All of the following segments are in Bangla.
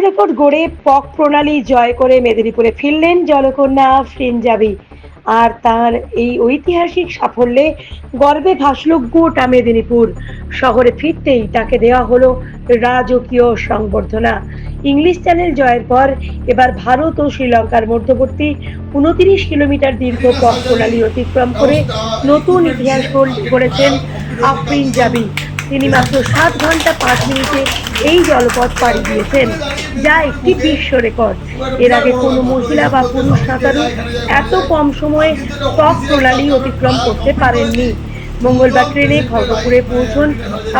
রেকর্ড গড়ে পক প্রণালী জয় করে মেদিনীপুরে ফিরলেন জলকন্যা আফরিন জাবি। আর তার এই ঐতিহাসিক সাফল্যে গর্বে ভাসল গোটা মেদিনীপুর। শহরে ফিরতেই তাকে দেওয়া হলো রাজকীয় সংবর্ধনা। ইংলিশ চ্যানেল জয়ের পর এবার ভারত ও শ্রীলঙ্কার মধ্যবর্তী ২৯ কিলোমিটার দীর্ঘ পক প্রণালী অতিক্রম করে নতুন ইতিহাস গড়েছেন আফরিন জাবি। তিনি মাত্র 7 ঘন্টা 5 মিনিটে এই জলপথ পাড়ি দিয়েছেন, যা একটি বিশ্ব রেকর্ড। এর আগে কোনো মহিলা বা পুরুষ সাঁতারু এত কম সময়ে পক প্রণালী অতিক্রম করতে পারেননি। মঙ্গলবার ট্রেনে খড়গপুরে পৌঁছন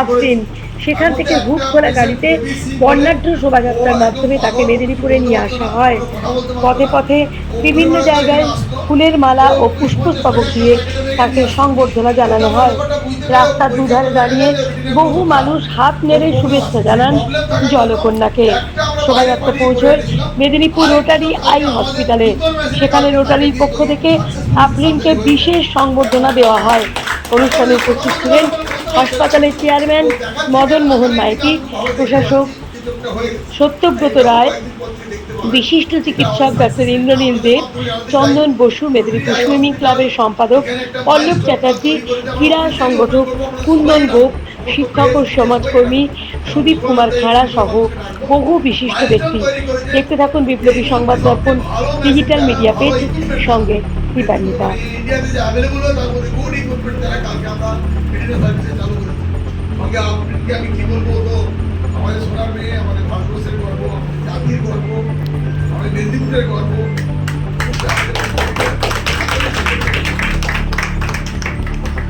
আফরিন। সেখান থেকে হুড খোলা গাড়িতে বর্ণাঢ্য শোভাযাত্রার মাধ্যমে তাকে মেদিনীপুরে নিয়ে আসা হয়। পথে পথে বিভিন্ন জায়গায় ফুলের মালা ও পুষ্পস্তবক দিয়ে তাকে সংবর্ধনা জানানো হয়। রাস্তার দুধারে দাঁড়িয়ে বহু মানুষ হাত নেড়ে শুভেচ্ছা জানান জলকন্যাকে। শোভাযাত্রা পৌঁছয় মেদিনীপুর রোটারি আই হসপিটালে। সেখানে রোটারির পক্ষ থেকে আফরিনকে বিশেষ সংবর্ধনা দেওয়া হয়। অনুষ্ঠানে উপস্থিত ছিলেন হাসপাতালের চেয়ারম্যান মদন মোহন মাইতি, প্রশাসক সত্যব্রত রায়, বিশিষ্ট চিকিৎসক ডাক্তার ইন্দ্রনীল দেব, চন্দন বসু, মেদিনীপুর সুইমিং ক্লাবের সম্পাদক পল্লব চ্যাটার্জি, ক্রীড়া সংগঠক কুন্দন গোপ, শিক্ষক ও সমাজকর্মী সুদীপ কুমার খাড়া সহ বহু বিশিষ্ট ব্যক্তি। দেখতে থাকুন বিপ্লবী সংবাদ দর্পণ ডিজিটাল মিডিয়া পেজ, সঙ্গে দীপান্বিতা। আমাদের সোনার মেয়ে, আমাদের ভারতবর্ষের গর্ব, আমাদের জাতির গর্ব, আমাদের মেদিনীপুরের গর্ব।